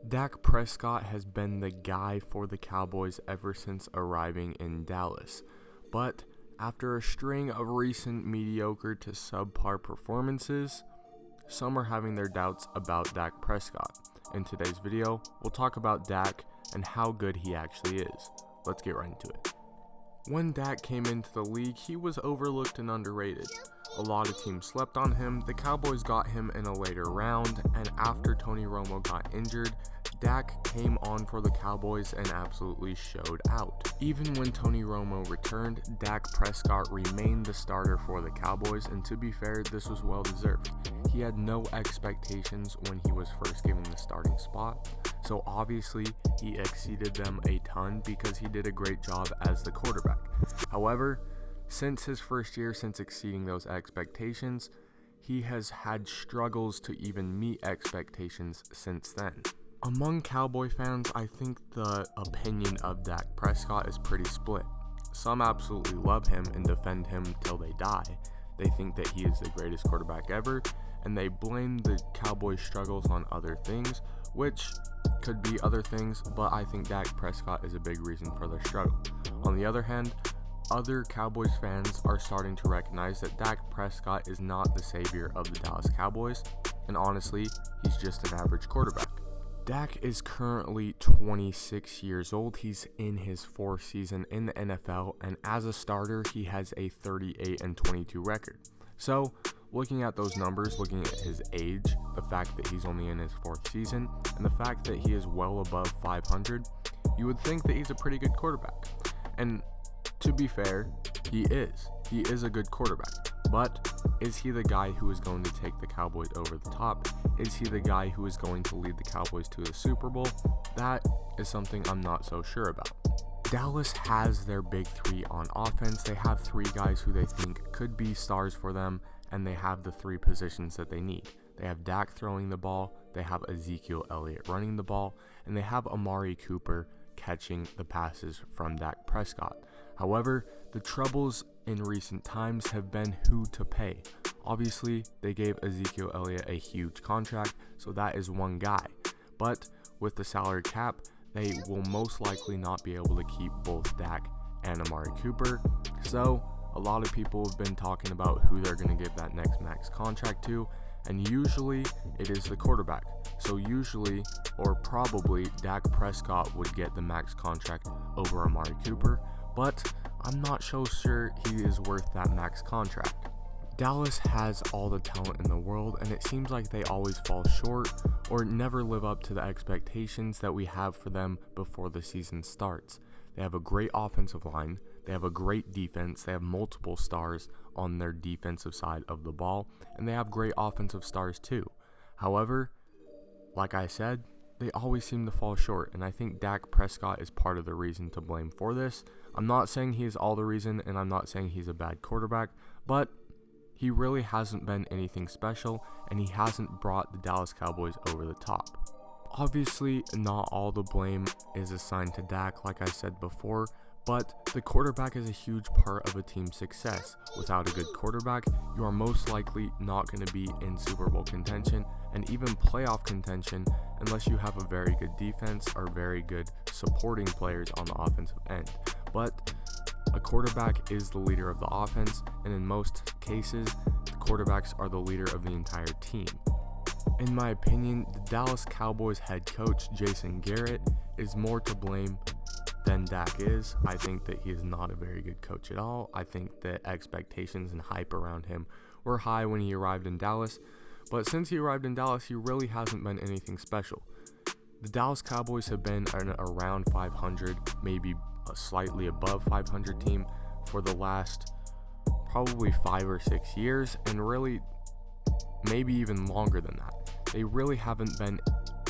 Dak Prescott has been the guy for the Cowboys ever since arriving in Dallas, but after a string of recent mediocre to subpar performances, some are having their doubts about Dak Prescott. In today's video, we'll talk about Dak and how good he actually is. Let's get right into it. When Dak came into the league, he was overlooked and underrated. A lot of teams slept on him. The Cowboys got him in a later round, and after Tony Romo got injured, Dak came on for the Cowboys and absolutely showed out. Even when Tony Romo returned, Dak Prescott remained the starter for the Cowboys, and to be fair, this was well deserved. He had no expectations when he was first given the starting spot, so obviously he exceeded them a ton because he did a great job as the quarterback. However, since his first year, since exceeding those expectations, he has had struggles to even meet expectations since then. Among Cowboy fans, I think the opinion of Dak Prescott is pretty split. Some absolutely love him and defend him till they die. They think that he is the greatest quarterback ever, and they blame the Cowboys' struggles on other things, which could be other things, but I think Dak Prescott is a big reason for their struggle. On the other hand, other Cowboys fans are starting to recognize that Dak Prescott is not the savior of the Dallas Cowboys, and honestly, he's just an average quarterback. Dak is currently 26 years old. He's in his fourth season in the NFL, and as a starter, he has a 38-22 record. So, looking at those numbers, looking at his age, the fact that he's only in his fourth season, and the fact that he is well above 500, you would think that he's a pretty good quarterback. And to be fair, he is. He is a good quarterback. But is he the guy who is going to take the Cowboys over the top? Is he the guy who is going to lead the Cowboys to the Super Bowl? That is something I'm not so sure about. Dallas has their big three on offense. They have three guys who they think could be stars for them, and they have the three positions that they need. They have Dak throwing the ball, they have Ezekiel Elliott running the ball, and they have Amari Cooper catching the passes from Dak Prescott. However, the troubles in recent times have been who to pay. Obviously, they gave Ezekiel Elliott a huge contract, so that is one guy. But with the salary cap, they will most likely not be able to keep both Dak and Amari Cooper. So a lot of people have been talking about who they're going to give that next max contract to, and usually it is the quarterback. So usually, or probably, Dak Prescott would get the max contract over Amari Cooper, but I'm not so sure he is worth that max contract. Dallas has all the talent in the world, and it seems like they always fall short or never live up to the expectations that we have for them before the season starts. They have a great offensive line, they have a great defense, they have multiple stars on their defensive side of the ball, and they have great offensive stars too. However, like I said, they always seem to fall short, and I think Dak Prescott is part of the reason to blame for this. I'm not saying he is all the reason, and I'm not saying he's a bad quarterback, but he really hasn't been anything special, and he hasn't brought the Dallas Cowboys over the top. Obviously, not all the blame is assigned to Dak, like I said before, but the quarterback is a huge part of a team's success. Without a good quarterback, you are most likely not going to be in Super Bowl contention and even playoff contention unless you have a very good defense or very good supporting players on the offensive end. But a quarterback is the leader of the offense, and in most cases, the quarterbacks are the leader of the entire team. In my opinion, the Dallas Cowboys head coach, Jason Garrett, is more to blame than Dak is. I think that he is not a very good coach at all. I think that expectations and hype around him were high when he arrived in Dallas, but since he arrived in Dallas, he really hasn't been anything special. The Dallas Cowboys have been an around 500, maybe a slightly above 500 team for the last probably 5 or 6 years, and really maybe even longer than that. They really haven't been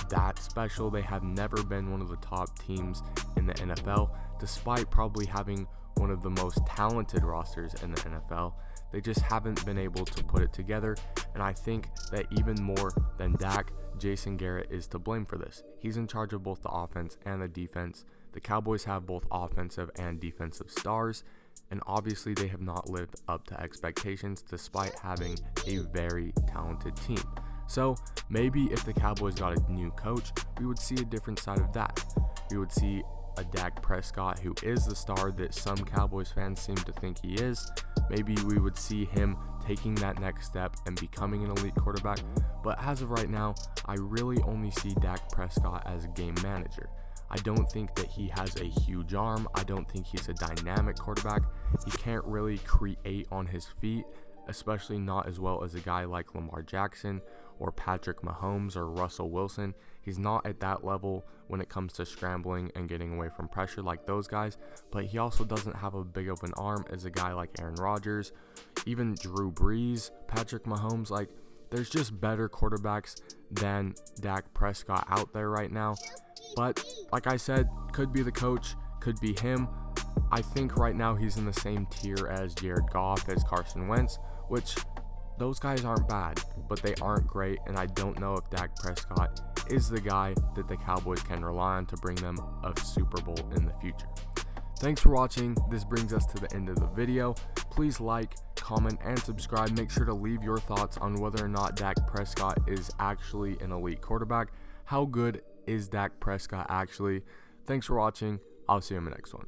that special. They have never been one of the top teams in the NFL, despite probably having one of the most talented rosters in the NFL. They just haven't been able to put it together, and I think that even more than Dak, Jason Garrett is to blame for this. He's in charge of both the offense and the defense. The Cowboys have both offensive and defensive stars, and obviously they have not lived up to expectations despite having a very talented team. So maybe if the Cowboys got a new coach, we would see a different side of that. We would see a Dak Prescott who is the star that some Cowboys fans seem to think he is. Maybe we would see him taking that next step and becoming an elite quarterback. But as of right now, I really only see Dak Prescott as a game manager. I don't think that he has a huge arm. I don't think he's a dynamic quarterback. He can't really create on his feet, especially not as well as a guy like Lamar Jackson or Patrick Mahomes or Russell Wilson. He's not at that level when it comes to scrambling and getting away from pressure like those guys, but he also doesn't have a big of an arm as a guy like Aaron Rodgers, even Drew Brees, Patrick Mahomes. Like, there's just better quarterbacks than Dak Prescott out there right now. But like I said, could be the coach, could be him. I think right now he's in the same tier as Jared Goff, as Carson Wentz, which those guys aren't bad, but they aren't great, and I don't know if Dak Prescott is the guy that the Cowboys can rely on to bring them a Super Bowl in the future. Thanks for watching. This brings us to the end of the video. Please like, comment, and subscribe. Make sure to leave your thoughts on whether or not Dak Prescott is actually an elite quarterback. How good is Dak Prescott actually? Thanks for watching. I'll see you in the next one.